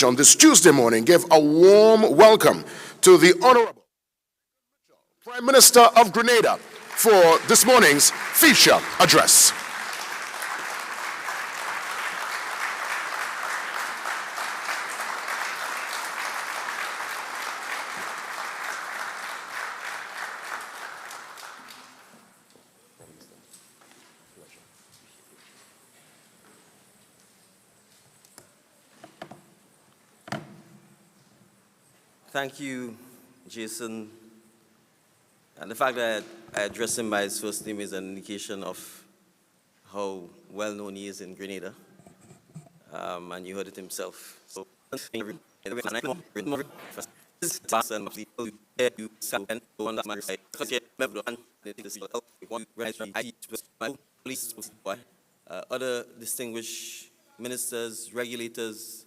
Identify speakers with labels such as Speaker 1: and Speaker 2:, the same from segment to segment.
Speaker 1: On this Tuesday morning, give a warm welcome to the Honorable Prime Minister of Grenada for this morning's feature address.
Speaker 2: Thank you, Jason. And the fact that I address him by his first name is an indication of how well known he is in Grenada. And you heard it himself. So, other distinguished ministers, regulators,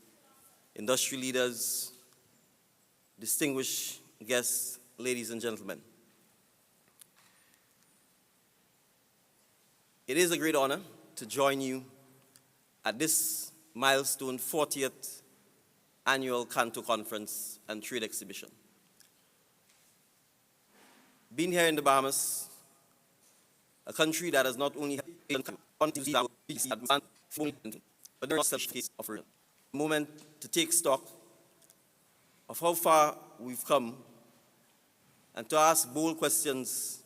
Speaker 2: industry leaders, distinguished guests, ladies and gentlemen. It is a great honor to join you at this milestone 40th annual Canto Conference and Trade Exhibition. Being here in the Bahamas, a country that has not only but there is such case of a moment to take stock of how far we've come and to ask bold questions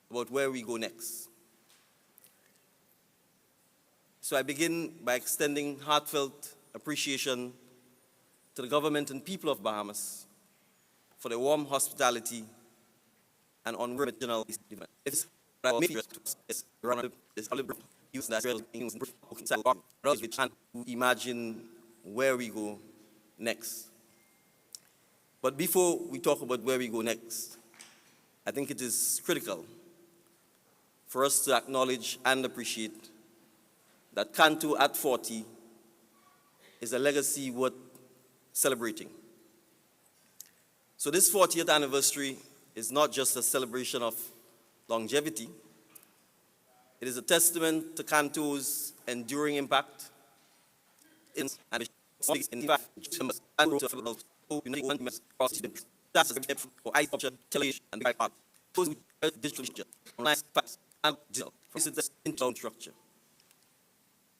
Speaker 2: about where we go next. So I begin by extending heartfelt appreciation to the government and people of Bahamas for their warm hospitality and unoriginal imagine where we go next. But before we talk about where we go next, I think it is critical for us to acknowledge and appreciate that Canto at 40 is a legacy worth celebrating. So this 40th anniversary is not just a celebration of longevity. It is a testament to Canto's enduring impact infrastructure.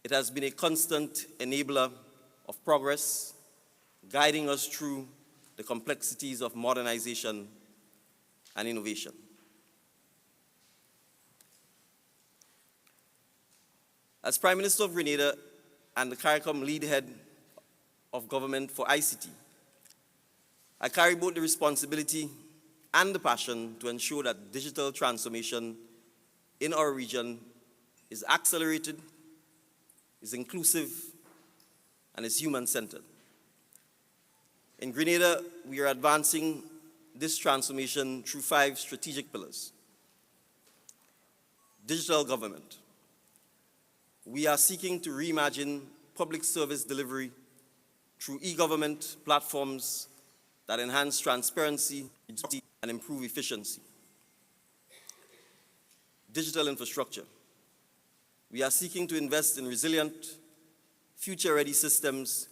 Speaker 2: It has been a constant enabler of progress, guiding us through the complexities of modernization and innovation. As Prime Minister of Grenada and the CARICOM lead head of government for ICT, I carry both the responsibility and the passion to ensure that digital transformation in our region is accelerated, is inclusive, and is human-centered. In Grenada, we are advancing this transformation through 5 strategic pillars. Digital government. We are seeking to reimagine public service delivery through e-government platforms that enhance transparency and improve efficiency. Digital infrastructure. We are seeking to invest in resilient, future-ready systems,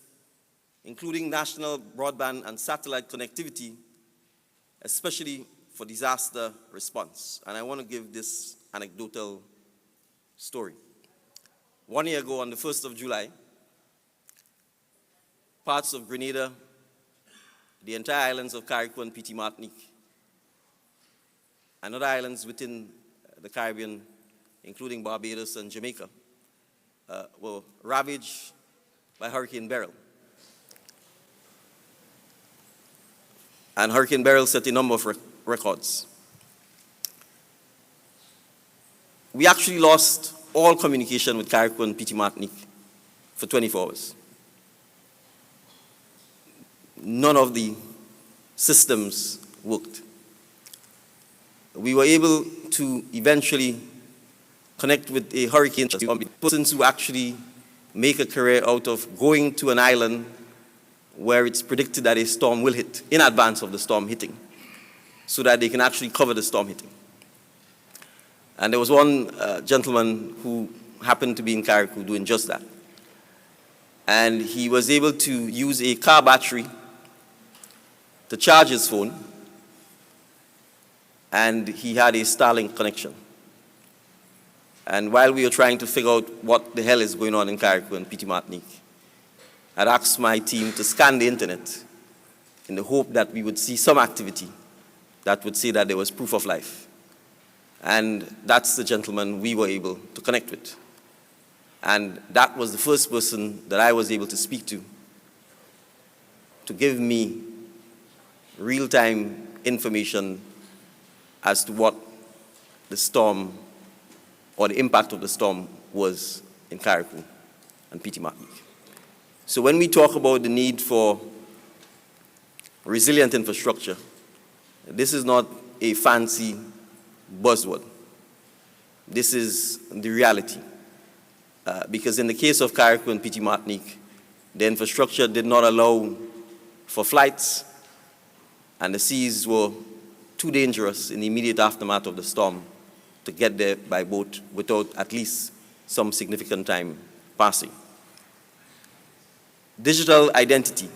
Speaker 2: including national broadband and satellite connectivity, especially for disaster response. And I want to give this anecdotal story. 1 year ago, on the 1st of July, parts of Grenada, the entire islands of Carriacou and Petit Martinique, and other islands within the Caribbean, including Barbados and Jamaica, were ravaged by Hurricane Beryl. And Hurricane Beryl set a number of records. We actually lost all communication with Carriacou and Petit Martinique for 24 hours. None of the systems worked. We were able to eventually connect with a hurricane persons who actually make a career out of going to an island where it's predicted that a storm will hit in advance of the storm hitting, so that they can actually cover the storm hitting. And there was one gentleman who happened to be in Carriacou doing just that. and he was able to use a car battery to charge his phone, and he had a Starlink connection. And while we were trying to figure out what the hell is going on in Carriacou and Petit Martinique, I'd asked my team to scan the internet in the hope that we would see some activity that would say that there was proof of life. And that's the gentleman we were able to connect with. And that was the first person that I was able to speak to give me real-time information as to what the storm or the impact of the storm was in Carriacou and Petit Martinique. So when we talk about the need for resilient infrastructure, this is not a fancy buzzword. This is the reality. Because in the case of Carriacou and Petit Martinique, the infrastructure did not allow for flights, and the seas were too dangerous in the immediate aftermath of the storm to get there by boat without at least some significant time passing. Digital identity.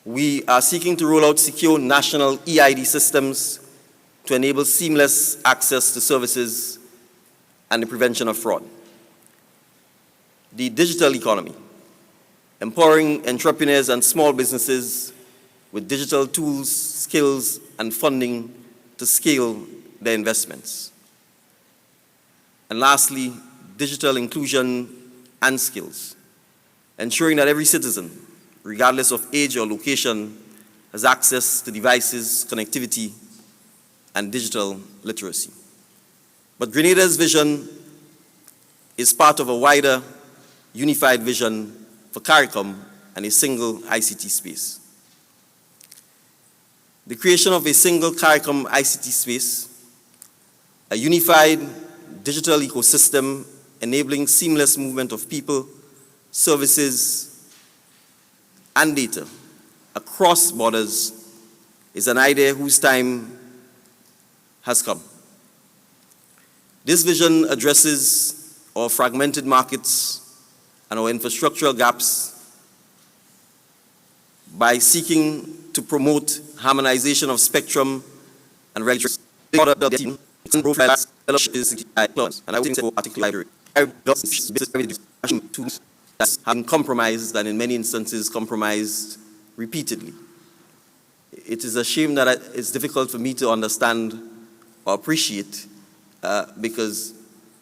Speaker 2: We are seeking to roll out secure national eID systems to enable seamless access to services and the prevention of fraud. The digital economy, empowering entrepreneurs and small businesses with digital tools, skills, and funding to scale their investments. And lastly, digital inclusion and skills, ensuring that every citizen, regardless of age or location, has access to devices, connectivity, and digital literacy. But Grenada's vision is part of a wider, unified vision for CARICOM and a single ICT space. The creation of a single CARICOM ICT space, a unified digital ecosystem enabling seamless movement of people, services, and data across borders, is an idea whose time has come. This vision addresses our fragmented markets and our infrastructural gaps by seeking to promote harmonization of spectrum and regulation. And I would say particularly tools that have been compromised and in many instances compromised repeatedly. It is a shame that it's difficult for me to understand or appreciate because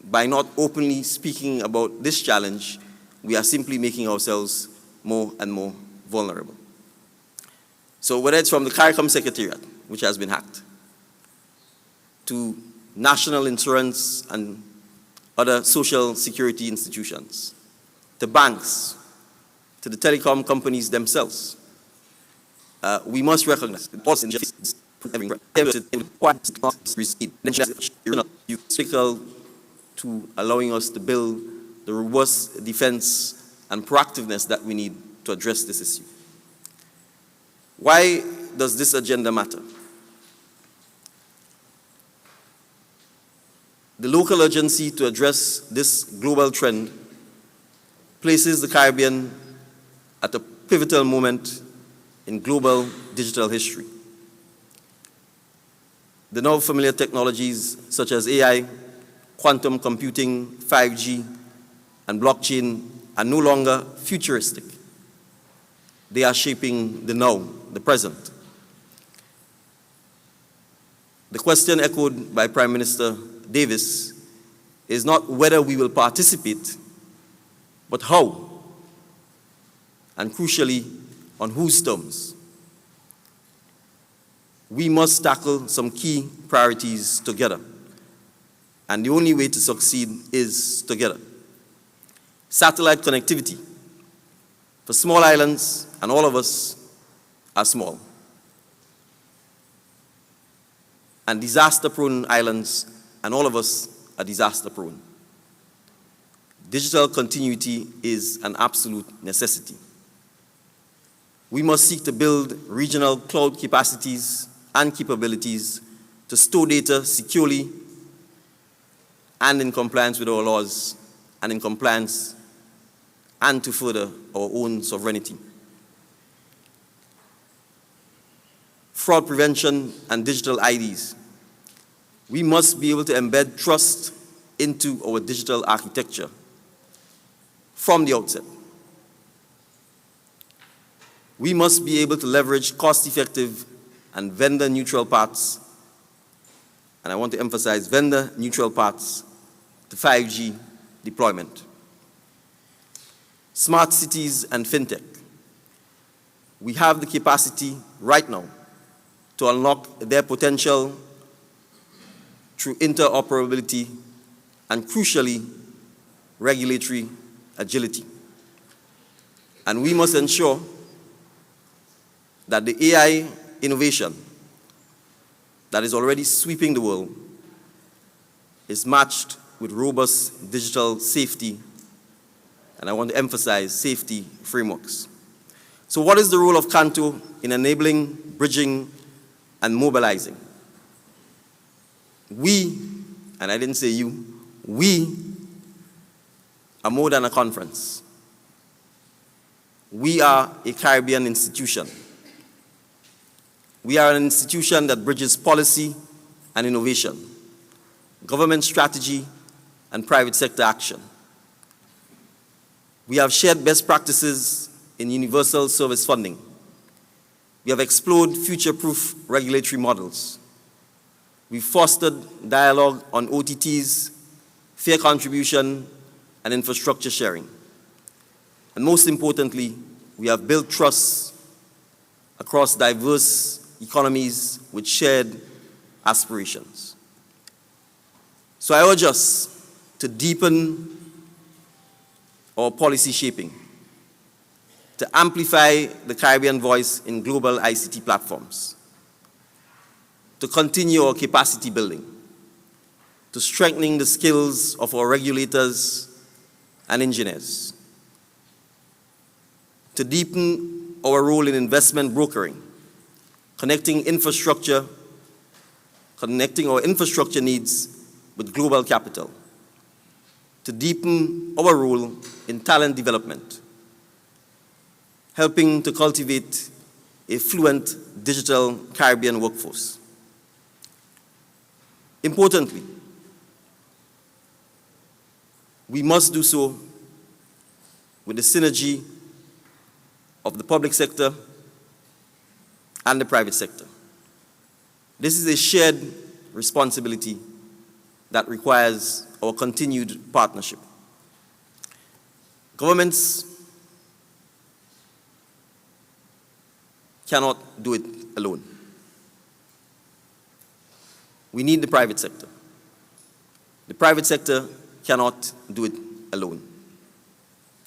Speaker 2: by not openly speaking about this challenge, we are simply making ourselves more and more vulnerable. So whether it's from the CARICOM Secretariat, which has been hacked, to national insurance and other social security institutions, to banks, to the telecom companies themselves, we must recognize that critical to allowing us to build the robust defense and proactiveness that we need to address this issue. Why does this agenda matter? The local urgency to address this global trend places the Caribbean at a pivotal moment in global digital history. The now familiar technologies such as AI, quantum computing, 5G, and blockchain are no longer futuristic. They are shaping the now, the present. The question echoed by Prime Minister Davis is not whether we will participate, but how, and crucially, on whose terms. We must tackle some key priorities together, and the only way to succeed is together. Satellite connectivity. For small islands, and all of us are small, and disaster-prone islands, and all of us are disaster-prone. Digital continuity is an absolute necessity. We must seek to build regional cloud capacities and capabilities to store data securely and in compliance with our laws and in compliance and to further our own sovereignty. Fraud prevention and digital IDs. We must be able to embed trust into our digital architecture from the outset. We must be able to leverage cost-effective and vendor-neutral paths, and I want to emphasize vendor-neutral paths, to 5G deployment. Smart cities and fintech. We have the capacity right now to unlock their potential through interoperability and, crucially, regulatory agility. And we must ensure that the AI innovation that is already sweeping the world is matched with robust digital safety, and I want to emphasize safety frameworks. So what is the role of Canto in enabling, bridging, and mobilizing? We, and I didn't say you, we are more than a conference. We are a Caribbean institution. We are an institution that bridges policy and innovation, government strategy and private sector action. We have shared best practices in universal service funding. We have explored future-proof regulatory models. We've fostered dialogue on OTTs, fair contribution, and infrastructure sharing. And most importantly, we have built trust across diverse economies with shared aspirations. So I urge us to deepen our policy shaping, to amplify the Caribbean voice in global ICT platforms, to continue our capacity building, to strengthening the skills of our regulators and engineers, to deepen our role in investment brokering, connecting our infrastructure needs with global capital, to deepen our role in talent development, helping to cultivate a fluent digital Caribbean workforce. Importantly, we must do so with the synergy of the public sector and the private sector. This is a shared responsibility that requires our continued partnership. Governments cannot do it alone. We need the private sector. The private sector cannot do it alone.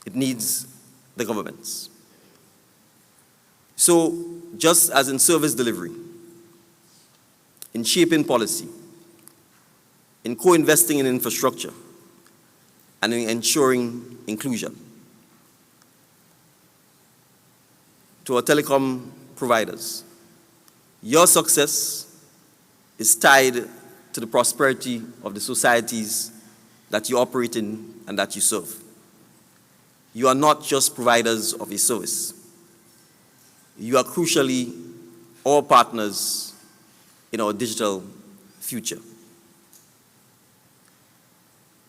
Speaker 2: It needs the governments. So, just as in service delivery, in shaping policy, in co-investing in infrastructure, and in ensuring inclusion. To our telecom providers, your success is tied to the prosperity of the societies that you operate in and that you serve. You are not just providers of a service. You are crucially our partners in our digital future.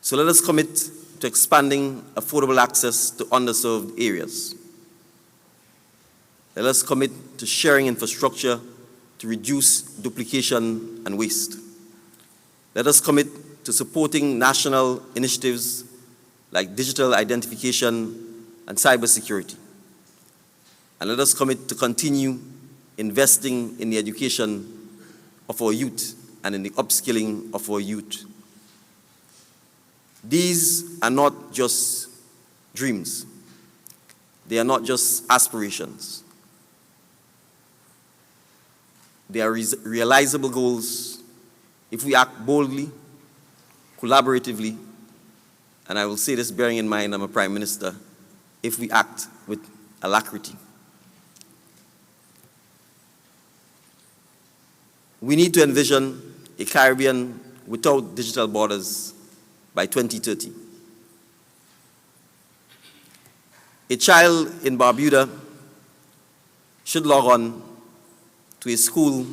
Speaker 2: So let us commit to expanding affordable access to underserved areas. Let us commit to sharing infrastructure to reduce duplication and waste. Let us commit to supporting national initiatives like digital identification and cybersecurity. And let us commit to continue investing in the education of our youth and in the upskilling of our youth. These are not just dreams. They are not just aspirations. They are realizable goals if we act boldly, collaboratively, and I will say this bearing in mind I'm a Prime Minister, if we act with alacrity. We need to envision a Caribbean without digital borders by 2030. A child in Barbuda should log on to a school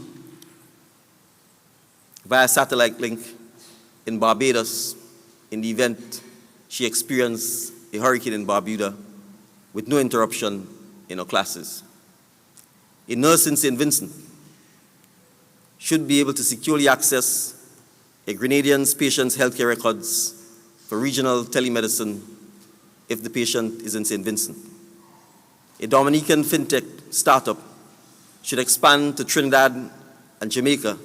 Speaker 2: via satellite link in Barbados in the event she experienced a hurricane in Barbuda with no interruption in her classes. A nurse in St. Vincent should be able to securely access a Grenadian's patient's healthcare records for regional telemedicine if the patient is in St. Vincent. A Dominican fintech startup should expand to Trinidad and Jamaica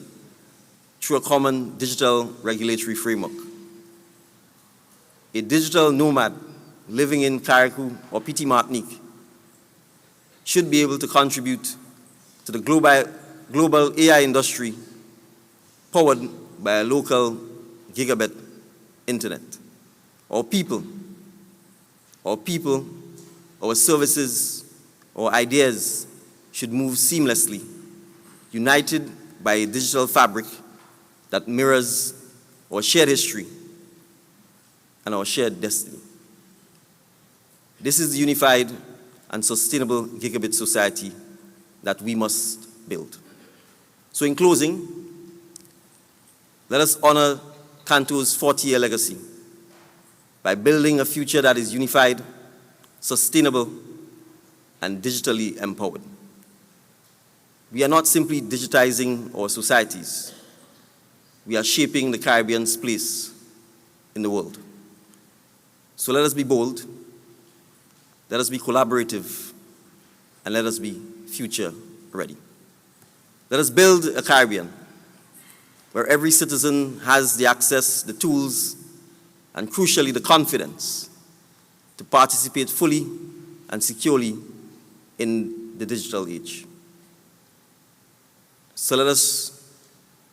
Speaker 2: through a common digital regulatory framework. A digital nomad living in Carriacou or Petit Martinique should be able to contribute to the global AI industry powered by a local gigabit internet. Our people, our services, our ideas should move seamlessly, united by a digital fabric that mirrors our shared history and our shared destiny. This is the unified and sustainable gigabit society that we must build. So in closing, let us honor Canto's 40-year legacy by building a future that is unified, sustainable, and digitally empowered. We are not simply digitizing our societies. We are shaping the Caribbean's place in the world. So let us be bold, let us be collaborative, and let us be future ready. Let us build a Caribbean where every citizen has the access, the tools, and crucially the confidence to participate fully and securely in the digital age. So let us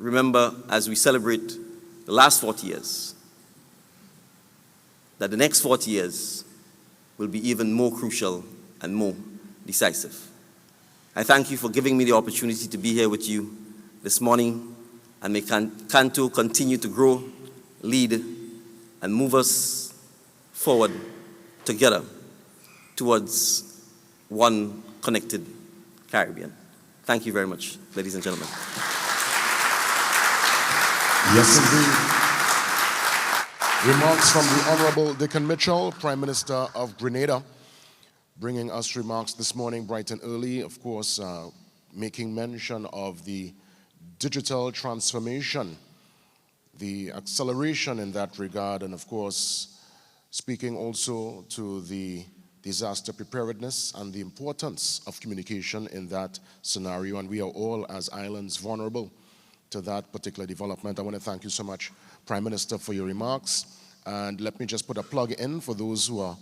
Speaker 2: remember as we celebrate the last 40 years that the next 40 years will be even more crucial and more decisive. I thank you for giving me the opportunity to be here with you this morning, and may Canto continue to grow, lead, and move us forward together towards one connected Caribbean. Thank you very much, ladies and gentlemen.
Speaker 1: Yes, indeed. Remarks from the Honorable Dickon Mitchell, Prime Minister of Grenada, bringing us remarks this morning bright and early, of course, making mention of the digital transformation, the acceleration in that regard, and of course, speaking also to the disaster preparedness and the importance of communication in that scenario, and we are all as islands vulnerable to that particular development. I want to thank you so much, Prime Minister, for your remarks, and let me just put a plug in for those who are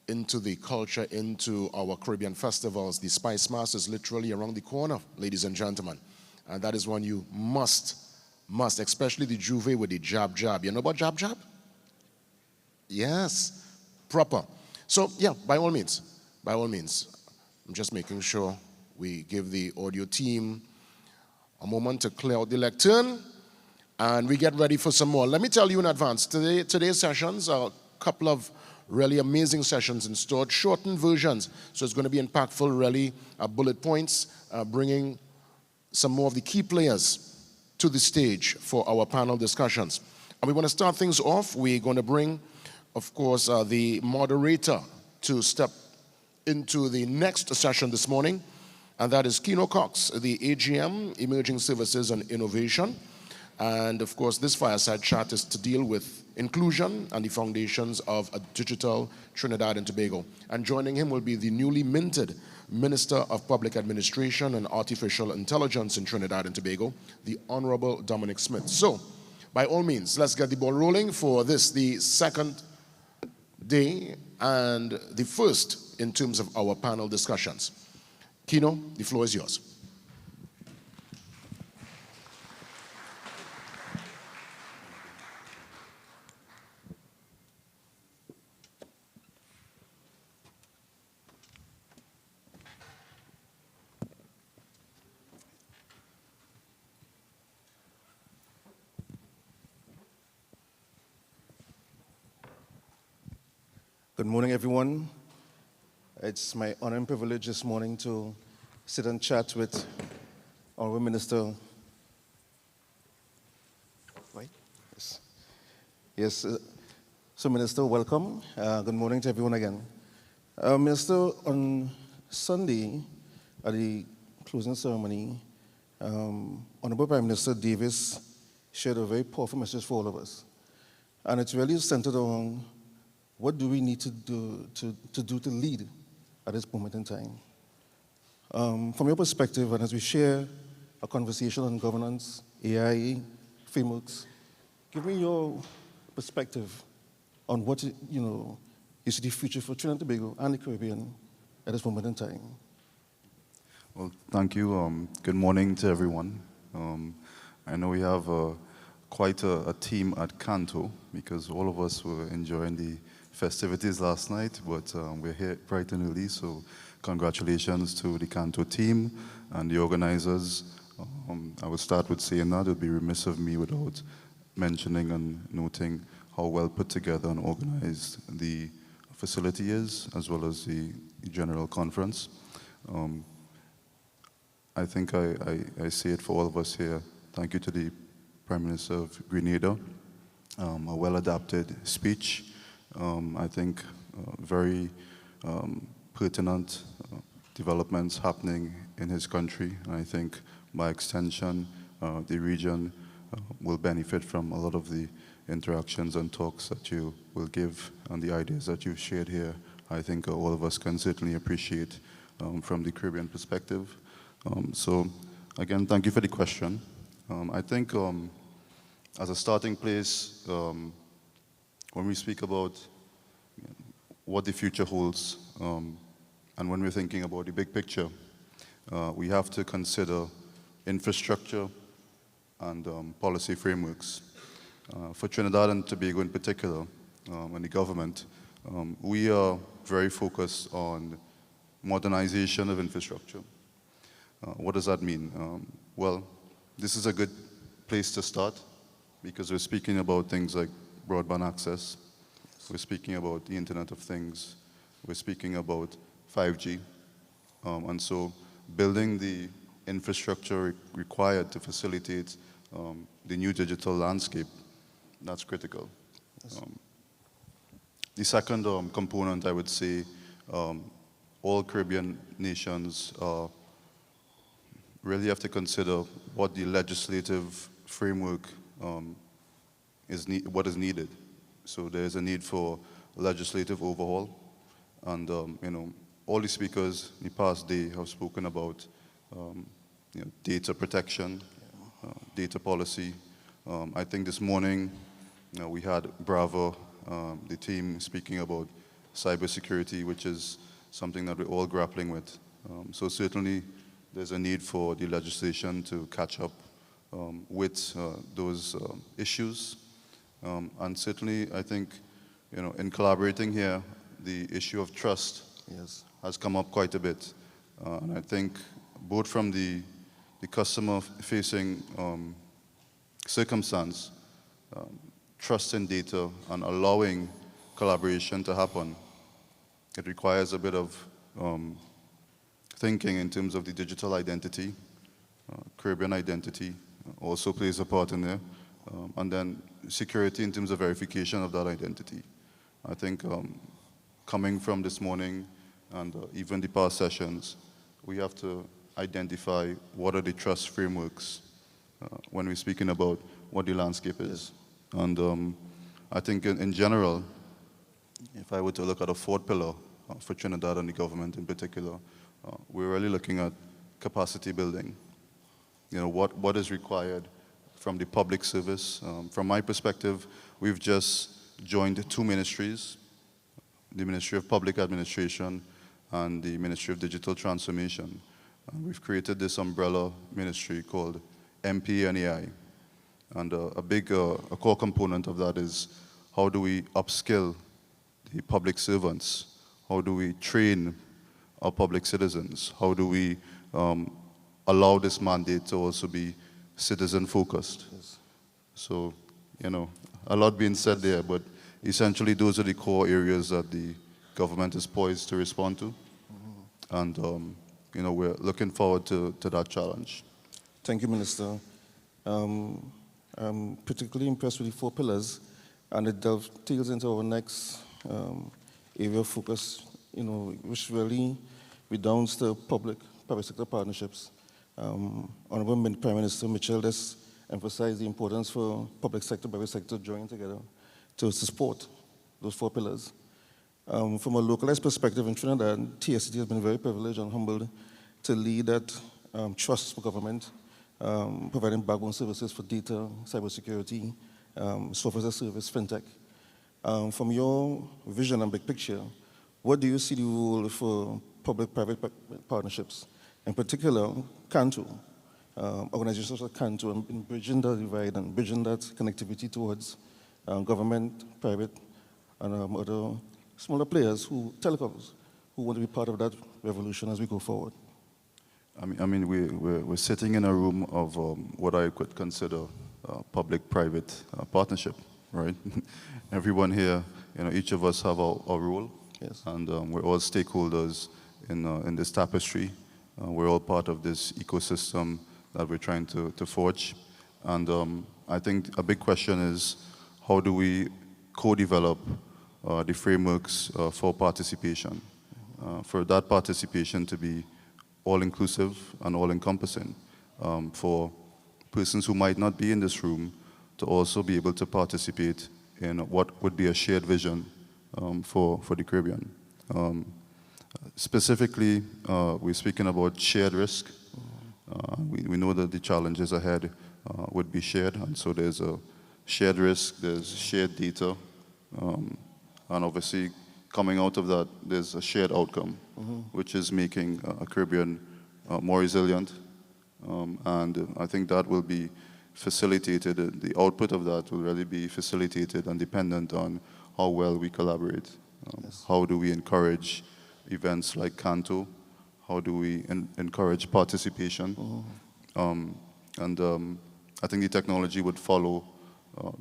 Speaker 1: into the culture, into our Caribbean festivals. The Spice Mass is literally around the corner, ladies and gentlemen, and that is one you must, especially the Juve with the jab. You know about jab? Yes, proper. So yeah, by all means, I'm just making sure we give the audio team a moment to clear out the lectern, and we get ready for some more. Let me tell you in advance, today's sessions are a couple of really amazing sessions in store, shortened versions, so it's going to be impactful, really bullet points, bringing some more of the key players to the stage for our panel discussions. And we want to start things off. We're going to bring, of course, the moderator to step into the next session this morning, and that is Keno Cox, the AGM, Emerging Services and Innovation. And of course, this fireside chat is to deal with inclusion and the foundations of a digital Trinidad and Tobago. And joining him will be the newly minted Minister of Public Administration and Artificial Intelligence in Trinidad and Tobago, the Honorable Dominic Smith. So, by all means, let's get the ball rolling for this, the second day and the first in terms of our panel discussions. Keno, the floor is yours.
Speaker 3: Good morning, everyone. It's my honor and privilege this morning to sit and chat with Honorable Minister. Right? Yes. Yes. So, Minister, welcome. Good morning to everyone again. Minister, on Sunday, at the closing ceremony, Honorable Prime Minister Davis shared a very powerful message for all of us. And it's really centered on what do we need to do to lead at this moment in time. From your perspective, and as we share a conversation on governance, AI, frameworks, give me your perspective on what you see the future for Trinidad and Tobago and the Caribbean at this moment in time.
Speaker 4: Well, thank you. Good morning to everyone. I know we have quite a team at Canto because all of us were enjoying the festivities last night, but we're here bright and early, so congratulations to the Canto team and the organizers. I will start with saying that it would be remiss of me without mentioning and noting how well put together and organized the facility is, as well as the general conference. I think I say it for all of us here. Thank you to the Prime Minister of Grenada. A well-adapted speech. I think very pertinent developments happening in his country. And I think by extension, the region will benefit from a lot of the interactions and talks that you will give and the ideas that you've shared here. I think all of us can certainly appreciate from the Caribbean perspective. So again, thank you for the question. I think as a starting place, when we speak about what the future holds, and when we're thinking about the big picture, we have to consider infrastructure and policy frameworks. For Trinidad and Tobago in particular, and the government, we are very focused on modernization of infrastructure. What does that mean? Well, this is a good place to start because we're speaking about things like broadband access. We're speaking about the Internet of Things. We're speaking about 5G. And so building the infrastructure required to facilitate the new digital landscape, that's critical.
Speaker 3: Yes.
Speaker 4: The second component, I would say, all Caribbean nations really have to consider what the legislative framework what is needed. So there's a need for legislative overhaul, and all the speakers in the past day have spoken about data protection, data policy. I think this morning we had Bravo, the team, speaking about cybersecurity, which is something that we're all grappling with. So certainly there's a need for the legislation to catch up with those issues. And certainly, I think, in collaborating here, the issue of trust has come up quite a bit. And I think both from the customer-facing circumstance, trust in data and allowing collaboration to happen, it requires a bit of thinking in terms of the digital identity. Caribbean identity also plays a part in there. And then security in terms of verification of that identity. I think coming from this morning and even the past sessions, we have to identify what are the trust frameworks when we're speaking about what the landscape is. And I think in general, if I were to look at a fourth pillar for Trinidad and the government in particular, we're really looking at capacity building. What is required from the public service. From my perspective, we've just joined two ministries, the Ministry of Public Administration and the Ministry of Digital Transformation. And we've created this umbrella ministry called MP&AI. And a core component of that is how do we upskill the public servants? How do we train our public citizens? How do we allow this mandate to also be citizen-focused?
Speaker 3: Yes.
Speaker 4: So, a lot being said there, but essentially those are the core areas that the government is poised to respond to. And we're looking forward to that challenge.
Speaker 3: Thank you, Minister. I'm particularly impressed with the 4 pillars, and it dovetails into our next area of focus, which really redounds to public-private sector partnerships. Honorable Prime Minister Mitchell has emphasized the importance for public sector, private sector joining together to support those 4 pillars. From a localized perspective in Trinidad, TSCT has been very privileged and humbled to lead that trust for government, providing backbone services for data, cybersecurity, software as a service, fintech. From your vision and big picture, what do you see the role for public-private partnerships, in particular, CANTO, organizations like CANTO, in bridging that divide and bridging that connectivity towards government, private, and other smaller players, telecoms, who want to be part of that revolution as we go forward?
Speaker 4: We're sitting in a room of what I could consider public-private partnership, right? Everyone here, each of us have our role,
Speaker 3: yes.
Speaker 4: And we're all stakeholders in this tapestry. We're all part of this ecosystem that we're trying to forge. And I think a big question is, how do we co-develop the frameworks for participation, for that participation to be all-inclusive and all-encompassing, for persons who might not be in this room to also be able to participate in what would be a shared vision for the Caribbean. Specifically, we're speaking about shared risk. We know that the challenges ahead would be shared, and so there's a shared risk, there's shared data, and obviously coming out of that, there's a shared outcome, which is making a Caribbean more resilient, and I think that will be facilitated, the output of that will really be facilitated and dependent on how well we collaborate.
Speaker 3: Yes.
Speaker 4: How do we encourage events like CANTO? How do we encourage participation? And I think the technology would follow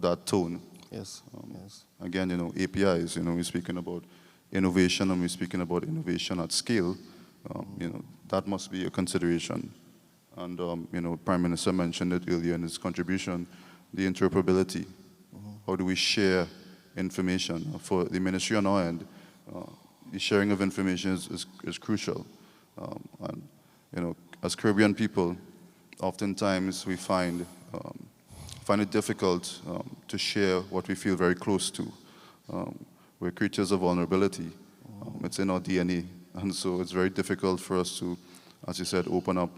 Speaker 4: that tone.
Speaker 3: Yes, yes.
Speaker 4: Again, APIs, we're speaking about innovation, and we're speaking about innovation at scale. That must be a consideration. And, Prime Minister mentioned it earlier in his contribution, the interoperability. How do we share information? For the ministry on our end, the sharing of information is crucial. And, as Caribbean people, oftentimes we find it difficult to share what we feel very close to. We're creatures of vulnerability. It's in our DNA. And so it's very difficult for us to, as you said, open up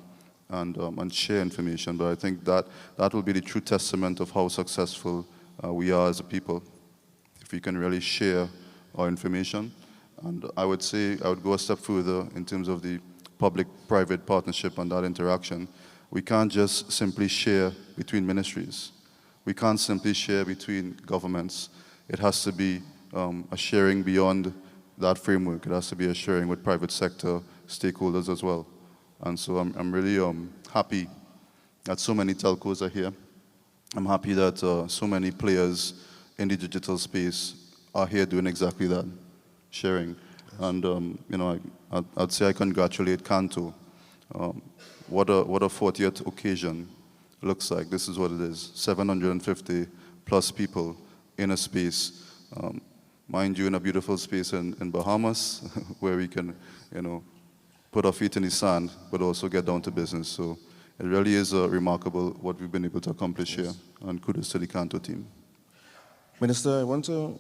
Speaker 4: and share information. But I think that will be the true testament of how successful we are as a people, if we can really share our information. And I would say, I would go a step further in terms of the public-private partnership and that interaction. We can't just simply share between ministries. We can't simply share between governments. It has to be a sharing beyond that framework. It has to be a sharing with private sector stakeholders as well. And so I'm really happy that so many telcos are here. I'm happy that so many players in the digital space are here doing exactly that, sharing. Yes. And I'd say I congratulate CANTO. What a 40th occasion looks like. This is what it is: 750 plus people in a space. Mind you, in a beautiful space in Bahamas, where we can, put our feet in the sand, but also get down to business. So it really is remarkable what we've been able to accomplish here, and kudos to the CANTO team.
Speaker 3: Minister, I want to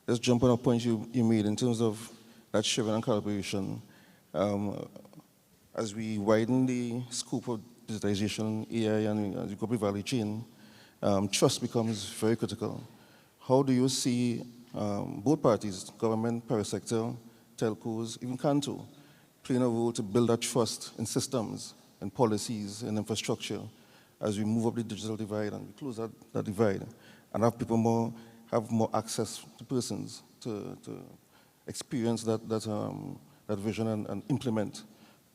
Speaker 3: just jump on a point you made in terms of that sharing and collaboration. As we widen the scope of digitization, AI, and the corporate value chain, trust becomes very critical. How do you see both parties, government, private sector, telcos, even CANTO, playing a role to build that trust in systems and policies and infrastructure as we move up the digital divide and we close that divide and have people have more access to persons to experience that vision and implement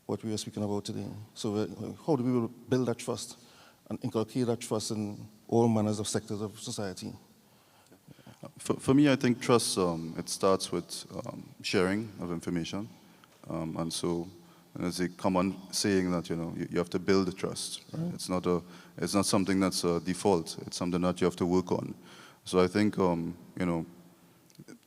Speaker 3: what we are speaking about today? So how do we build that trust and inculcate that trust in all manners of sectors of society?
Speaker 4: For me, I think trust, it starts with sharing of information. And so there's a common saying that, you have to build the trust. Right? It's not something that's a default. It's something that you have to work on. So I think,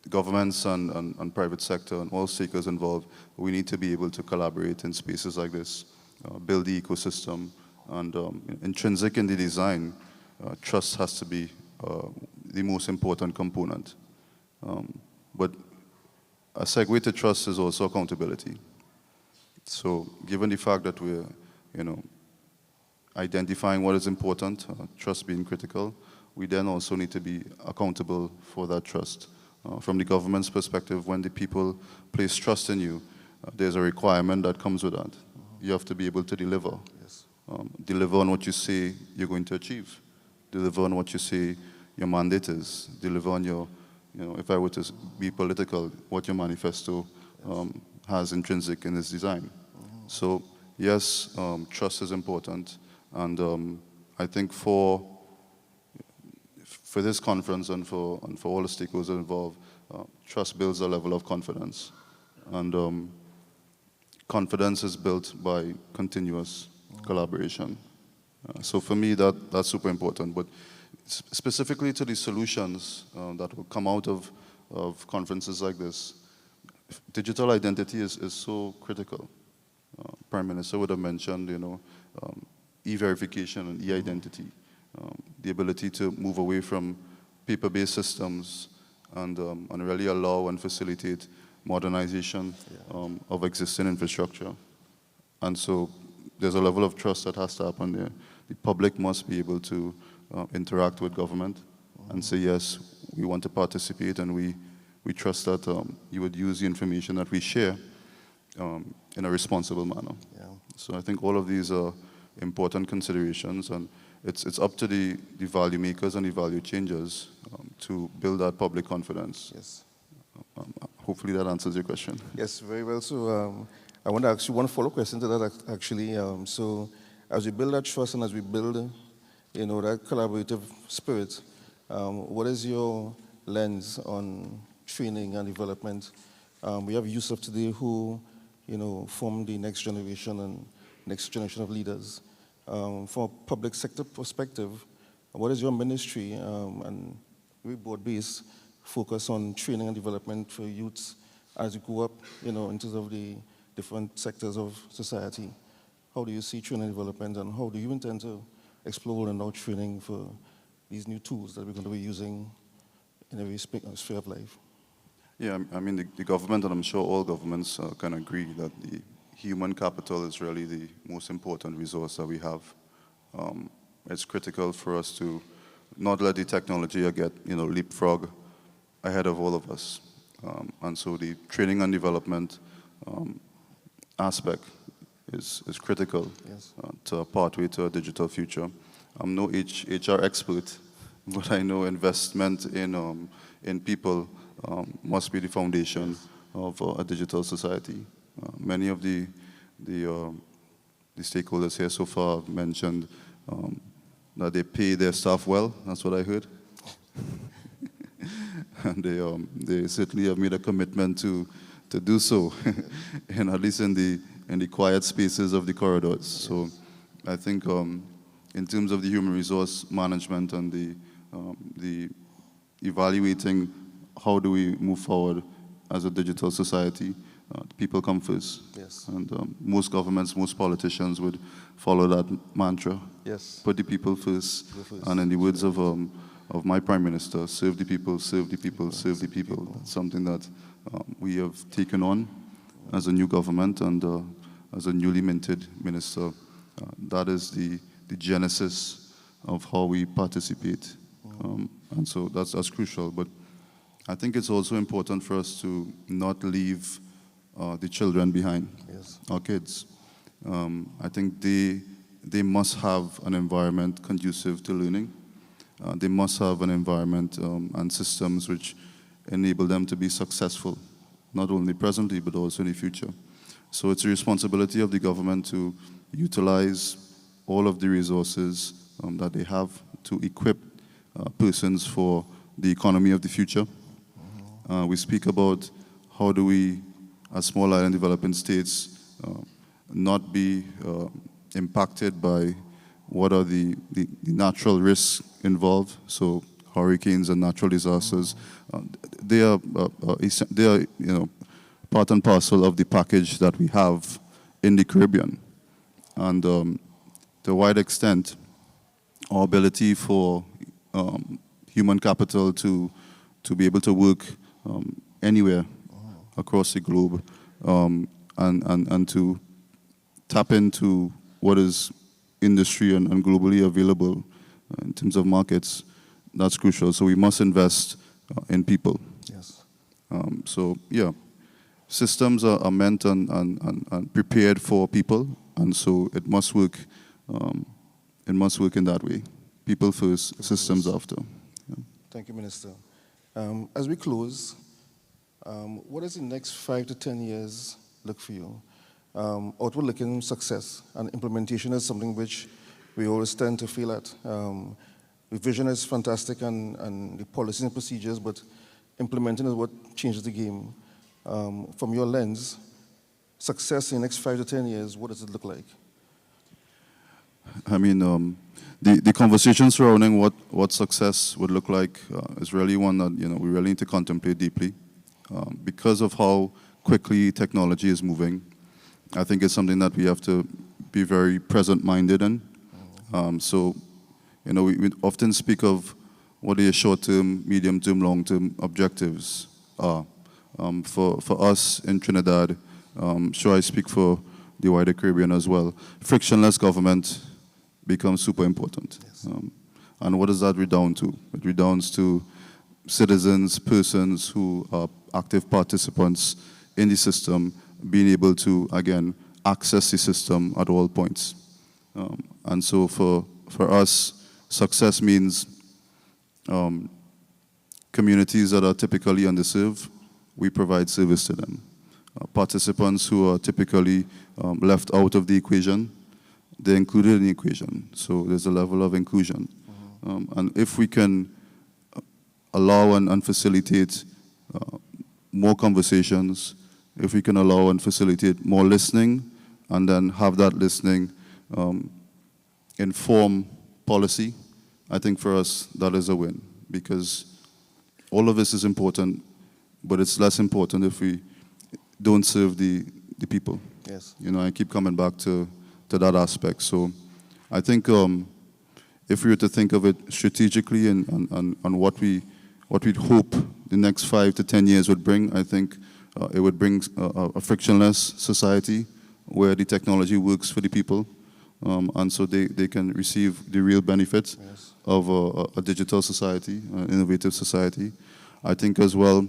Speaker 4: governments and private sector and all stakeholders involved, we need to be able to collaborate in spaces like this, build the ecosystem, and intrinsic in the design, trust has to be the most important component. But a segue to trust is also accountability. So given the fact that we're, identifying what is important, trust being critical, we then also need to be accountable for that trust. From the government's perspective, when the people place trust in you, there's a requirement that comes with that. You have to be able to deliver.
Speaker 3: Yes.
Speaker 4: Deliver on what you say you're going to achieve. Deliver on what you say your mandate is. Deliver on your, if I were to be political, what your manifesto has intrinsic in its design. So yes, trust is important. And I think for this conference and for all the stakeholders involved, trust builds a level of confidence. And confidence is built by continuous collaboration. So for me, that's super important. But specifically to the solutions that will come out of conferences like this, digital identity is so critical. Prime Minister would have mentioned, e-verification and e-identity. The ability to move away from paper-based systems and really allow and facilitate modernization of existing infrastructure. And so there's a level of trust that has to happen there. The public must be able to interact with government and say, yes, we want to participate, and we trust that you would use the information that we share in a responsible manner.
Speaker 3: Yeah.
Speaker 4: So I think all of these are important considerations, and it's up to the value makers and the value changers to build that public confidence.
Speaker 3: Yes.
Speaker 4: Hopefully that answers your question.
Speaker 3: Yes, very well. So I want to ask you one follow-up question to that, actually. So as we build that trust and as we build, that collaborative spirit, what is your lens on training and development? We have Yusuf today who, form the next generation and next generation of leaders. From a public sector perspective, what is your ministry and very broad-based focus on training and development for youths as you go up, in terms of the different sectors of society? How do you see training and development, and how do you intend to explore and now training for these new tools that we're going to be using in every sphere of life?
Speaker 4: Yeah, I mean, the government, and I'm sure all governments can agree that the human capital is really the most important resource that we have. It's critical for us to not let the technology get, leapfrog ahead of all of us. And so the training and development aspect is critical.
Speaker 3: Yes.
Speaker 4: To a pathway to a digital future. I'm no HR expert, but I know investment in people must be the foundation of a digital society. Many of the stakeholders here so far have mentioned that they pay their staff well. That's what I heard. And they certainly have made a commitment to do so, and at least in the quiet spaces of the corridors. Yes. So I think in terms of the human resource management and the evaluating how do we move forward as a digital society, people come first.
Speaker 3: Yes.
Speaker 4: And most governments, most politicians would follow that mantra.
Speaker 3: Yes.
Speaker 4: Put the people first. And in the words of my Prime Minister, serve the people, serve the people, serve the people. That's something that we have taken on as a new government and as a newly minted minister. That is the genesis of how we participate. And so that's crucial. But I think it's also important for us to not leave the children behind.
Speaker 3: Yes.
Speaker 4: Our kids. I think they must have an environment conducive to learning. They must have an environment and systems which enable them to be successful, not only presently, but also in the future. So it's a responsibility of the government to utilize all of the resources that they have to equip persons for the economy of the future. We speak about how do we as small island developing states not be impacted by what are the natural risks involved. So hurricanes and natural disasters, they are part and parcel of the package that we have in the Caribbean. And to a wide extent, our ability for human capital to be able to work anywhere across the globe and to tap into what is industry and globally available in terms of markets, that's crucial. So we must invest in people.
Speaker 3: Yes.
Speaker 4: So yeah, systems are meant and prepared for people, and so it must work. It must work in that way. People first, systems after. Yeah.
Speaker 3: Thank you, Minister. As we close, what does the next 5 to 10 years look for you? Outward-looking success and implementation is something which we always tend to feel at. The vision is fantastic and the policies and procedures, but implementing is what changes the game. From your lens, success in the next 5 to 10 years, what does it look like?
Speaker 4: I mean, the conversation surrounding what success would look like is really one that we really need to contemplate deeply. Because of how quickly technology is moving, I think it's something that we have to be very present-minded in. So, we often speak of what the short-term, medium-term, long-term objectives are. For us in Trinidad, sure I speak for the wider Caribbean as well, frictionless government becomes super important. Yes. And what does that redound to? It redounds to citizens, persons who are active participants in the system, being able to, again, access the system at all points. And so for us, success means communities that are typically underserved, we provide service to them. Participants who are typically left out of the equation, they're included in the equation. So there's a level of inclusion. And if we can allow and facilitate more conversations, if we can allow and facilitate more listening, and then have that listening inform policy, I think for us that is a win, because all of this is important, but it's less important if we don't serve the people.
Speaker 3: Yes.
Speaker 4: I keep coming back to that aspect. So I think if we were to think of it strategically and what we'd hope the next 5 to 10 years would bring, I think it would bring a frictionless society where the technology works for the people, and so they can receive the real benefits yes. of a digital society, an innovative society. I think as well,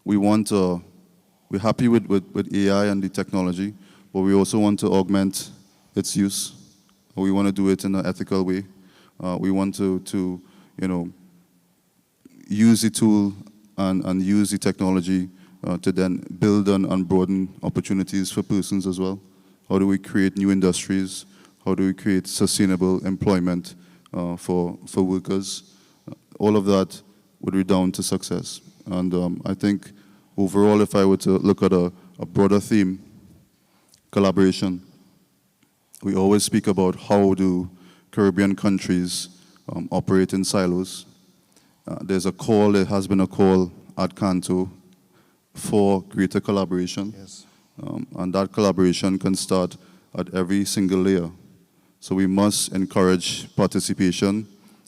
Speaker 4: we're happy with AI and the technology, but we also want to augment its use. We want to do it in an ethical way. We want to use the tool and use the technology to then build and broaden opportunities for persons as well. How do we create new industries? How do we create sustainable employment for workers? All of that would redound to success. And I think overall, if I were to look at a broader theme, collaboration, we always speak about how do Caribbean countries operate in silos. There has been a call at Canto for greater collaboration. Yes. And that collaboration can start at every single layer. So we must encourage participation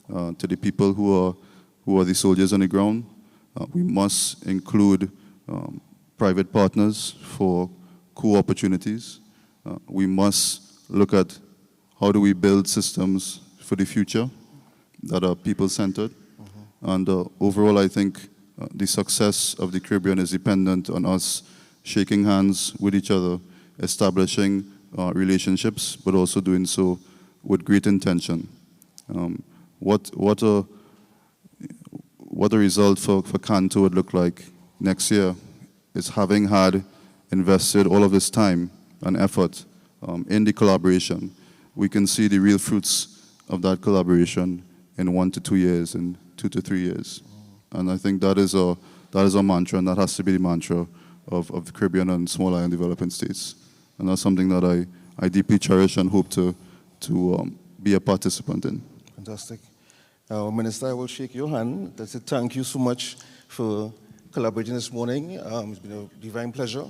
Speaker 4: to the people who are the soldiers on the ground. We must include private partners for co-opportunities. We must look at how do we build systems for the future that are people-centered. And overall, I think the success of the Caribbean is dependent on us shaking hands with each other, establishing relationships, but also doing so with great intention. What a result for Canto would look like next year is having had invested all of this time and effort in the collaboration. We can see the real fruits of that collaboration in 1 to 2 years, in 2 to 3 years. And I think that is a mantra, and that has to be the mantra of the Caribbean and small island developing states. And that's something that I deeply cherish and hope to be a participant in.
Speaker 3: Fantastic. Minister, I will shake your hand. I say thank you so much for collaborating this morning. It's been a divine pleasure.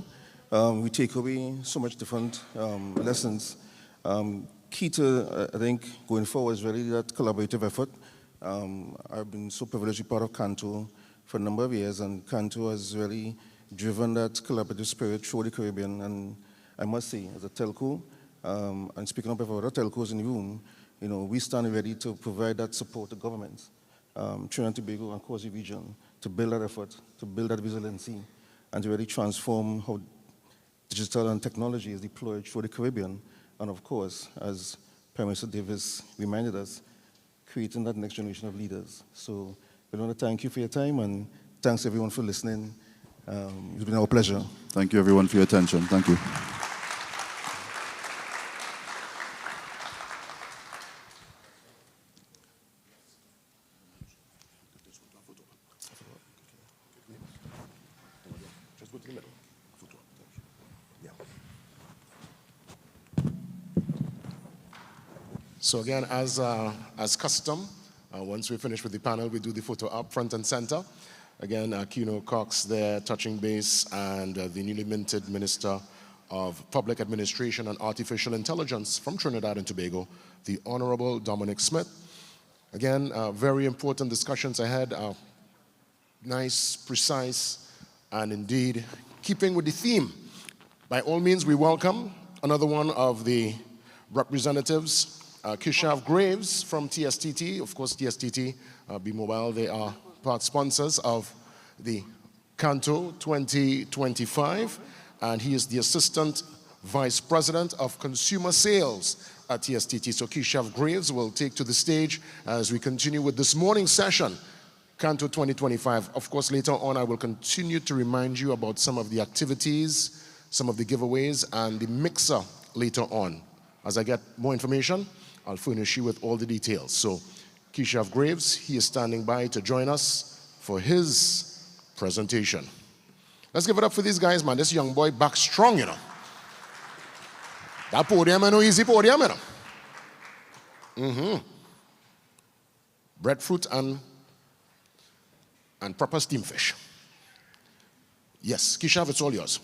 Speaker 3: We take away so much different lessons. Key to, I think, going forward is really that collaborative effort. I've been so privileged to be part of Canto for a number of years, and Canto has really driven that collaborative spirit through the Caribbean. And I must say, as a telco, and speaking up of other telcos in the room, we stand ready to provide that support to governments, Trinidad and Tobago and Causeway region, to build that effort, to build that resiliency, and to really transform how digital and technology is deployed through the Caribbean. And of course, as Prime Minister Davis reminded us, creating that next generation of leaders. So we want to thank you for your time, and thanks everyone for listening. It's been our pleasure.
Speaker 4: Thank you everyone for your attention. Thank you.
Speaker 1: So again, as custom, once we finish with the panel, we do the photo up front and center. Again, Keno Cox there touching base, and the newly minted Minister of Public Administration and Artificial Intelligence from Trinidad and Tobago, the Honorable Dominic Smith. Again, very important discussions ahead, nice, precise, and indeed keeping with the theme. By all means, we welcome another one of the representatives, Kishav Graves from TSTT. Of course, TSTT, B-Mobile, they are part sponsors of the Canto 2025, and he is the Assistant Vice President of Consumer Sales at TSTT. So Kishav Graves will take to the stage as we continue with this morning's session, Canto 2025. Of course, later on, I will continue to remind you about some of the activities, some of the giveaways, and the mixer later on. As I get more information, I'll furnish you with all the details. So, Kishav Graves, he is standing by to join us for his presentation. Let's give it up for these guys, man. This young boy back strong, That podium is no easy podium, Breadfruit and proper steamed fish. Yes, Kishav, it's all yours.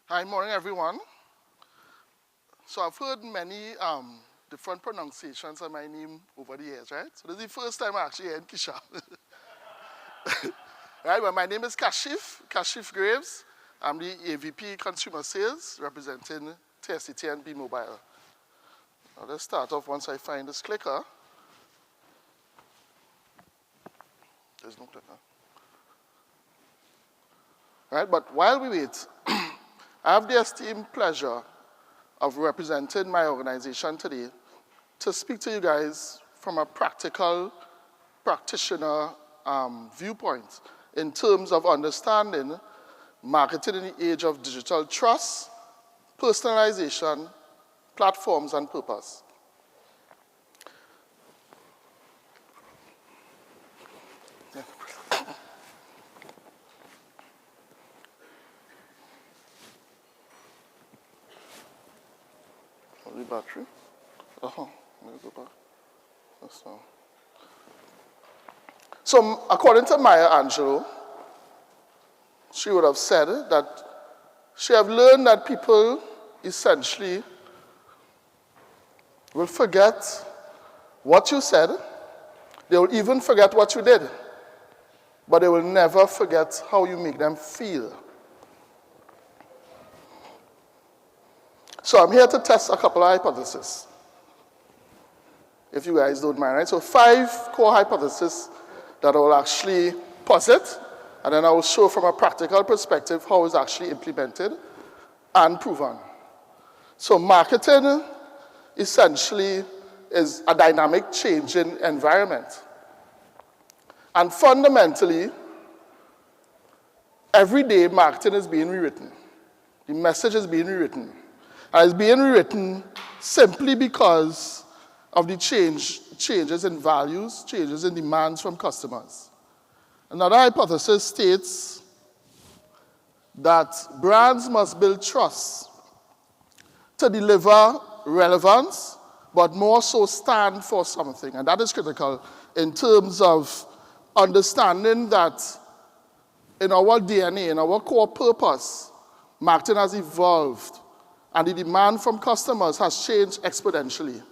Speaker 5: Hi, morning everyone. So I've heard many different pronunciations of my name over the years, right? So this is the first time I actually heard Kishav. Right, well, my name is Kashif Graves. I'm the AVP Consumer Sales representing TSTT and B-Mobile. Now let's start off once I find this clicker. There's no clicker. All right, but while we wait, I have the esteemed pleasure of representing my organization today to speak to you guys from a practical practitioner viewpoint in terms of understanding marketing in the age of digital trust, personalization, platforms, and purpose. The battery. Let me go back. That's now. So, according to Maya Angelou, she would have said that she have learned that people essentially will forget what you said. They will even forget what you did, but they will never forget how you make them feel. So I'm here to test a couple of hypotheses, if you guys don't mind, right? So 5 core hypotheses that I will actually posit, and then I will show from a practical perspective how it's actually implemented and proven. So marketing essentially is a dynamic changing environment. And fundamentally, every day marketing is being rewritten. The message is being rewritten. And it's being rewritten simply because of the changes in values, changes in demands from customers. Another hypothesis states that brands must build trust to deliver relevance, but more so stand for something. And that is critical in terms of understanding that in our DNA, in our core purpose, marketing has evolved and the demand from customers has changed exponentially.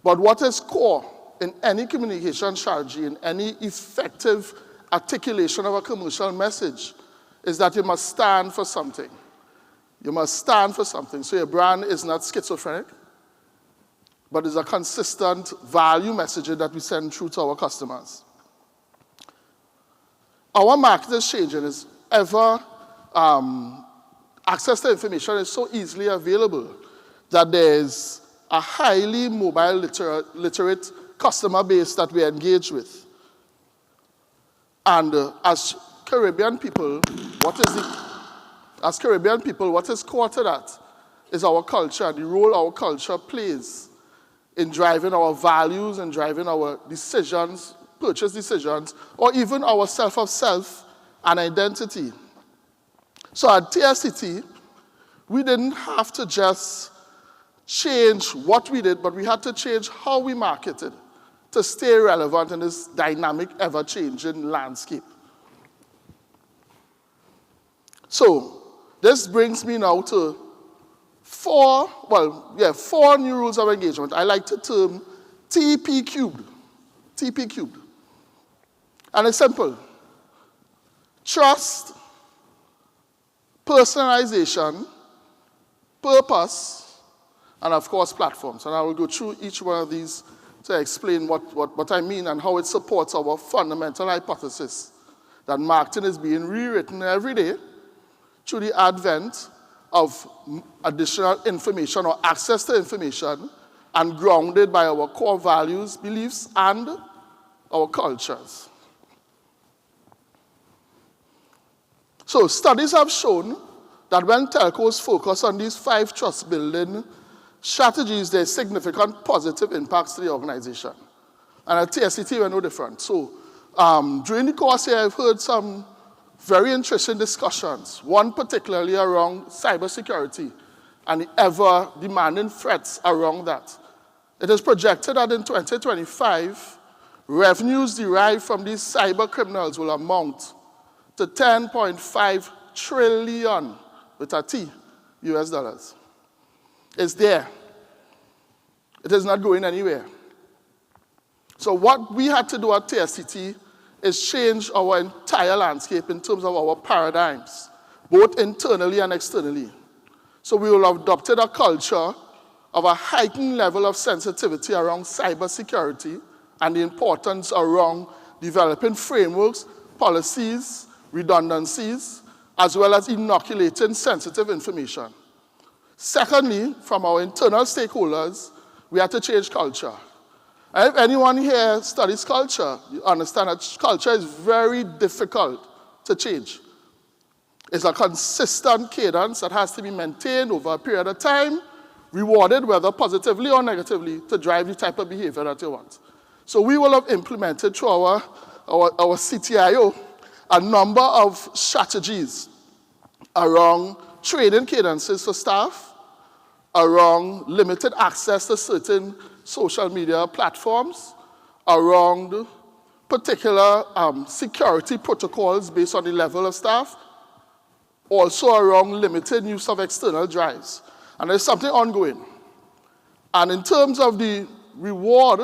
Speaker 5: But what is core in any communication strategy, in any effective articulation of a commercial message, is that you must stand for something. You must stand for something. So your brand is not schizophrenic, but is a consistent value messaging that we send through to our customers. Our market is changing. Is ever access to information is so easily available that there's a highly mobile literate customer base that we engage with. And as Caribbean people, what is core to that is our culture and the role our culture plays in driving our values and driving our decisions, purchase decisions, or even our self of self and identity. So at TSCT, we didn't have to just change what we did, but we had to change how we marketed to stay relevant in this dynamic, ever-changing landscape. So this brings me now to four new rules of engagement. I like to term TP cubed. TP cubed. And it's simple. Trust, personalization, purpose, and of course platforms. And I will go through each one of these to explain what I mean and how it supports our fundamental hypothesis that marketing is being rewritten every day through the advent of additional information or access to information and grounded by our core values, beliefs, and our cultures. So studies have shown that when telcos focus on these 5 trust-building strategies, there's significant positive impacts to the organization. And at TSCT, we're no different. So during the course here, I've heard some very interesting discussions, one particularly around cybersecurity and the ever-demanding threats around that. It is projected that in 2025, revenues derived from these cyber criminals will amount to 10.5 trillion with a T, US dollars. It's there. It is not going anywhere. So what we had to do at TSCT is change our entire landscape in terms of our paradigms, both internally and externally. So we will have adopted a culture of a heightened level of sensitivity around cybersecurity and the importance around developing frameworks, policies, redundancies, as well as inoculating sensitive information. Secondly, from our internal stakeholders, we had to change culture. And if anyone here studies culture, you understand that culture is very difficult to change. It's a consistent cadence that has to be maintained over a period of time, rewarded whether positively or negatively to drive the type of behavior that you want. So we will have implemented through our CTIO a number of strategies around training cadences for staff, around limited access to certain social media platforms, around particular security protocols based on the level of staff, also around limited use of external drives. And there's something ongoing. And in terms of the reward,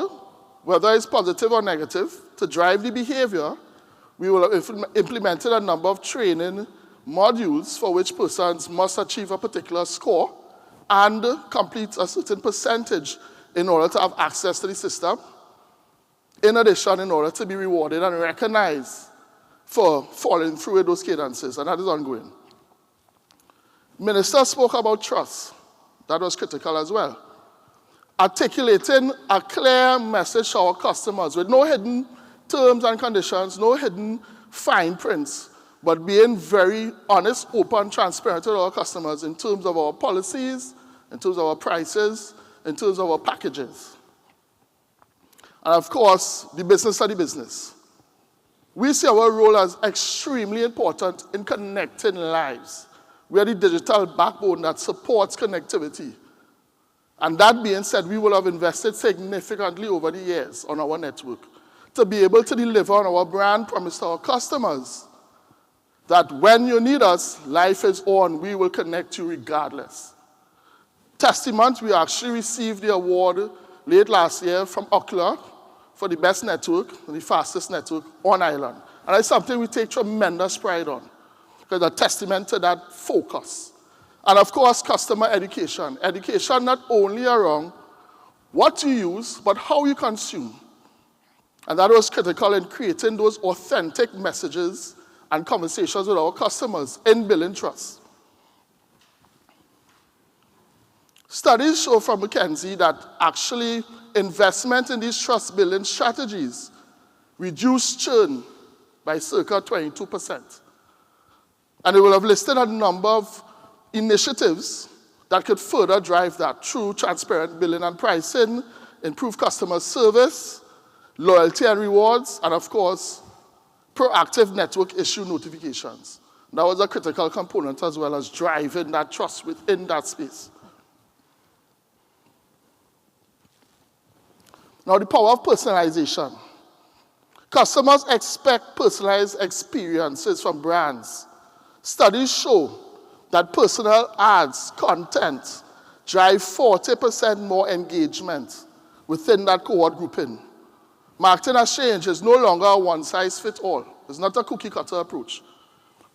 Speaker 5: whether it's positive or negative, to drive the behavior, we will have implemented a number of training modules for which persons must achieve a particular score and complete a certain percentage in order to have access to the system. In addition, in order to be rewarded and recognized for following through with those cadences, and that is ongoing. Minister spoke about trust. That was critical as well. Articulating a clear message to our customers with no hidden terms and conditions, no hidden fine prints, but being very honest, open, transparent with our customers in terms of our policies, in terms of our prices, in terms of our packages. And of course, the business of the business. We see our role as extremely important in connecting lives. We are the digital backbone that supports connectivity. And that being said, we will have invested significantly over the years on our network to be able to deliver on our brand promise to our customers that when you need us, life is on, we will connect you regardless. Testament, we actually received the award late last year from Ookla for the best network, the fastest network on island. And it's something we take tremendous pride on, because a testament to that focus. And of course, customer education. Education not only around what you use, but how you consume. And that was critical in creating those authentic messages and conversations with our customers in building trust. Studies show from McKinsey that actually investment in these trust building strategies reduce churn by circa 22%. And they will have listed a number of initiatives that could further drive that through transparent billing and pricing, improve customer service, loyalty and rewards, and of course, proactive network issue notifications. That was a critical component as well as driving that trust within that space. Now, the power of personalization. Customers expect personalized experiences from brands. Studies show that personal ads, content, drive 40% more engagement within that cohort grouping. Marketing has changed. It's no longer a one-size-fits-all. It's not a cookie-cutter approach.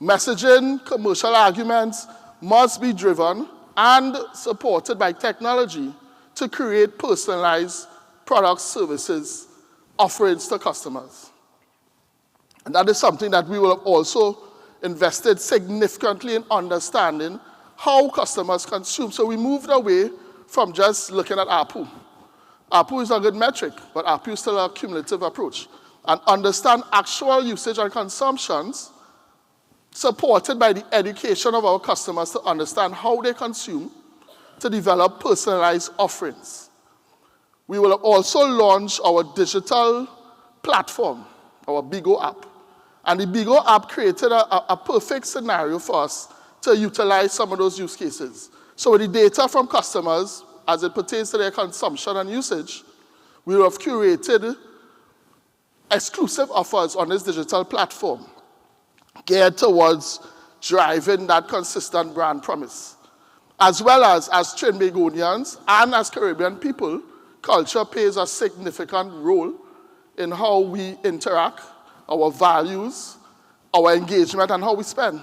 Speaker 5: Messaging, commercial arguments must be driven and supported by technology to create personalized products, services, offerings to customers. And that is something that we will have also invested significantly in understanding how customers consume. So we moved away from just looking at ARPU. ARPU is a good metric, but ARPU is still a cumulative approach. And understand actual usage and consumptions supported by the education of our customers to understand how they consume, to develop personalized offerings. We will also launch our digital platform, our Bigo app. And the Bigo app created a perfect scenario for us to utilize some of those use cases. So with the data from customers, as it pertains to their consumption and usage, we have curated exclusive offers on this digital platform geared towards driving that consistent brand promise. As well as Trinbagonians and as Caribbean people, culture plays a significant role in how we interact, our values, our engagement, and how we spend.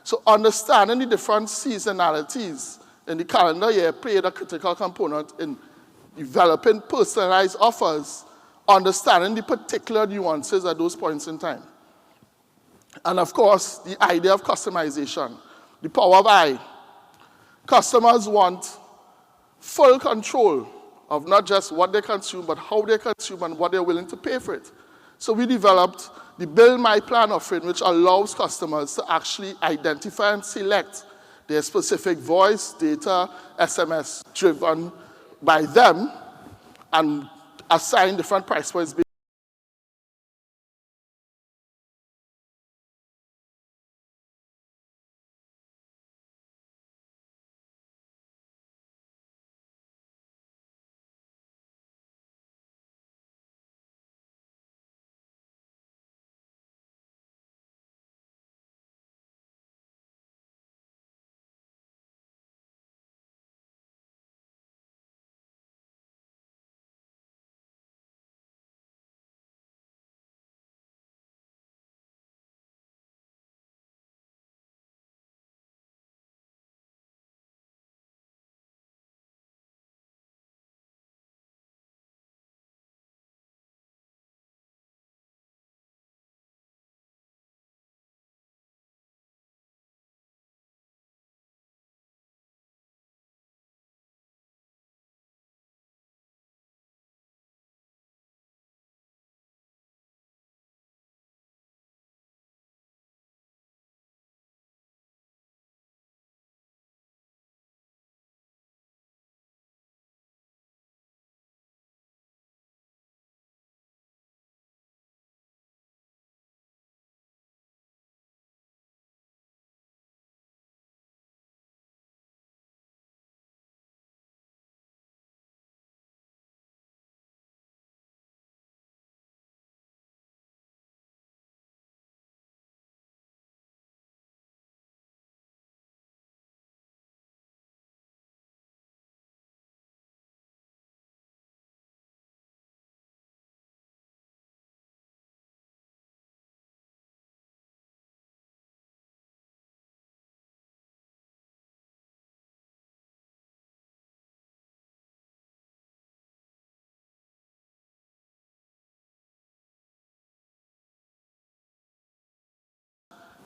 Speaker 5: So understanding the different seasonalities in the calendar year played a critical component in developing personalized offers, understanding the particular nuances at those points in time. And of course, the idea of customization, the power of I. Customers want full control of not just what they consume, but how they consume and what they're willing to pay for it. So we developed the Build My Plan offering, which allows customers to actually identify and select their specific voice, data, SMS driven by them, and assign different price points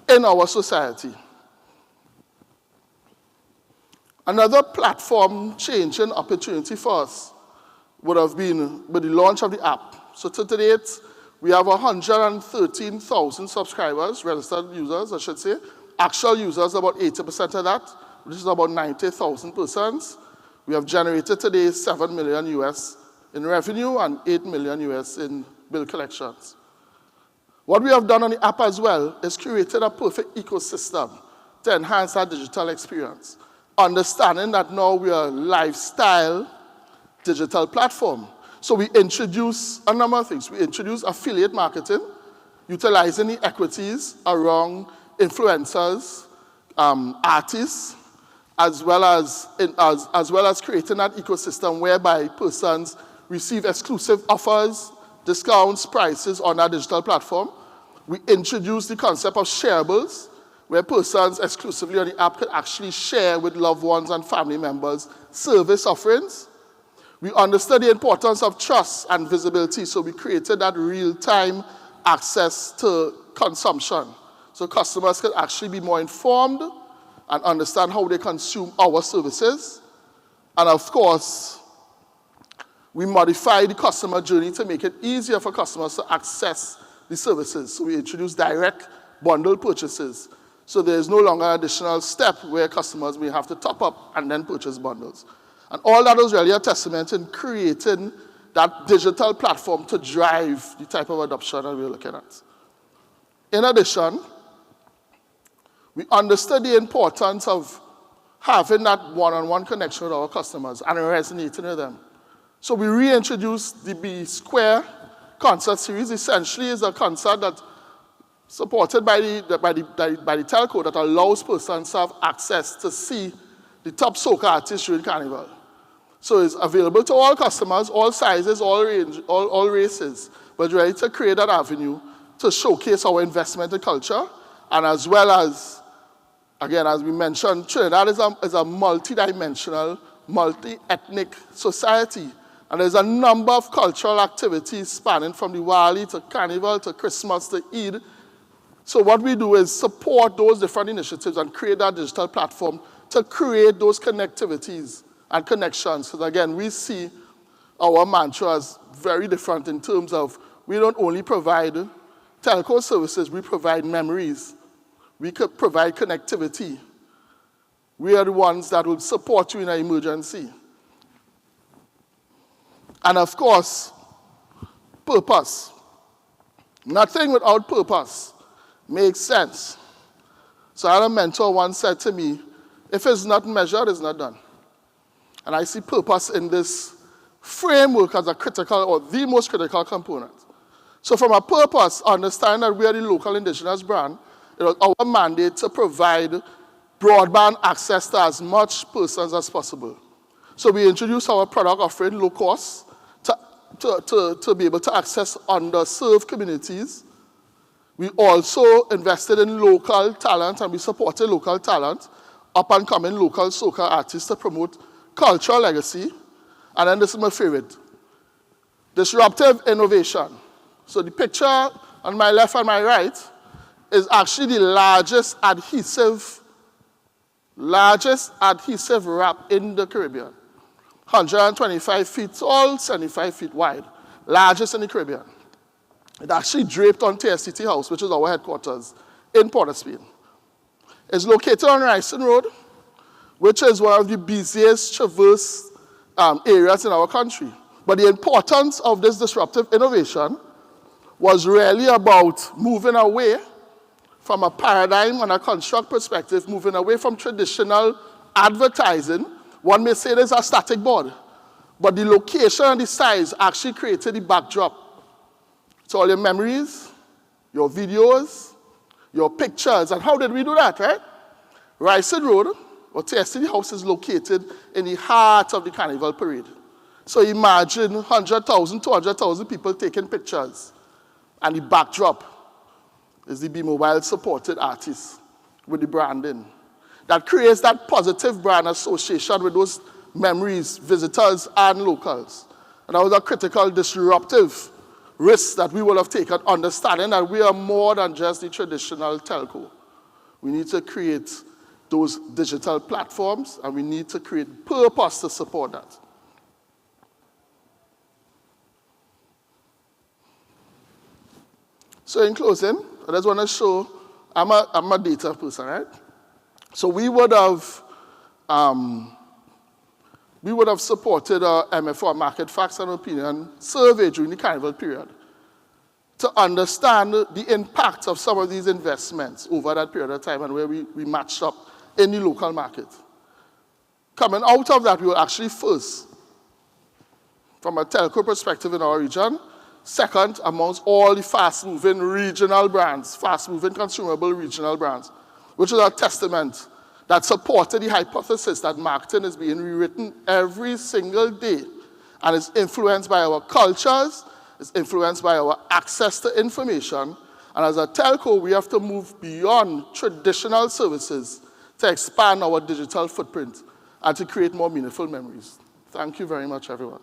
Speaker 5: in our society. Another platform changing opportunity for us would have been with the launch of the app. So to date, we have 113,000 subscribers, registered users, I should say. Actual users, about 80% of that, which is about 90,000 persons. We have generated today $7 million US in revenue and $8 million US in bill collections. What we have done on the app as well is created a perfect ecosystem to enhance our digital experience. Understanding that now we are a lifestyle digital platform. So we introduce a number of things. We introduce affiliate marketing, utilizing the equities around influencers, artists, as well as creating that ecosystem whereby persons receive exclusive offers, discounts, prices on our digital platform. We introduce the concept of shareables, where persons exclusively on the app can actually share with loved ones and family members service offerings. We understood the importance of trust and visibility, so we created that real-time access to consumption. So customers can actually be more informed and understand how they consume our services. And of course, we modify the customer journey to make it easier for customers to access the services. So we introduced direct bundle purchases. So there is no longer an additional step where customers may have to top up and then purchase bundles. And all that was really a testament in creating that digital platform to drive the type of adoption that we're looking at. In addition, we understood the importance of having that one-on-one connection with our customers and resonating with them. So we reintroduced the B Square concert series. Essentially is a concert that supported by the telco that allows persons to have access to see the top soca artists during Carnival. So it's available to all customers, all sizes, all races, but ready to create that avenue to showcase our investment in culture, and as well as, again, as we mentioned, Trinidad is a multi-dimensional, multi-ethnic society. And there's a number of cultural activities spanning from Diwali to Carnival to Christmas to Eid. So what we do is support those different initiatives and create that digital platform to create those connectivities and connections. Because again, we see our mantra as very different in terms of we don't only provide telco services, we provide memories. We could provide connectivity. We are the ones that will support you in an emergency. And of course, purpose. Nothing without purpose makes sense. So I had a mentor once said to me, if it's not measured, it's not done. And I see purpose in this framework as a critical or the most critical component. So from a purpose, understand that we are the local indigenous brand. It was our mandate to provide broadband access to as much persons as possible. So we introduced our product offering low cost to be able to access underserved communities. We also invested in local talent and we supported local talent, up and coming local soca artists to promote cultural legacy. And then this is my favorite, disruptive innovation. So the picture on my left and my right is actually the largest adhesive wrap in the Caribbean. 125 feet tall, 75 feet wide, largest in the Caribbean. It actually draped on TSTT House, which is our headquarters in Port of Spain. It's located on Ryson Road, which is one of the busiest traverse areas in our country. But the importance of this disruptive innovation was really about moving away from a paradigm and a construct perspective, moving away from traditional advertising. One may say there's a static board, but the location and the size actually created the backdrop. So all your memories, your videos, your pictures, and how did we do that, right? Ryson Road, or TSTD House, is located in the heart of the Carnival Parade. So imagine 100,000, 200,000 people taking pictures, and the backdrop is the B-Mobile supported artist with the branding. That creates that positive brand association with those memories, visitors, and locals. And that was a critical disruptive risk that we will have taken, understanding that we are more than just the traditional telco. We need to create those digital platforms, and we need to create purpose to support that. So in closing, I just want to show, I'm a data person, right? So we would have supported our MFR Market Facts and Opinion survey during the Carnival period to understand the impact of some of these investments over that period of time and where we matched up in the local market. Coming out of that, we were actually first from a telco perspective in our region, second amongst all the fast-moving regional brands, fast-moving consumable regional brands, which is a testament that supported the hypothesis that marketing is being rewritten every single day and is influenced by our cultures, is influenced by our access to information, and as a telco, we have to move beyond traditional services to expand our digital footprint and to create more meaningful memories. Thank you very much, everyone.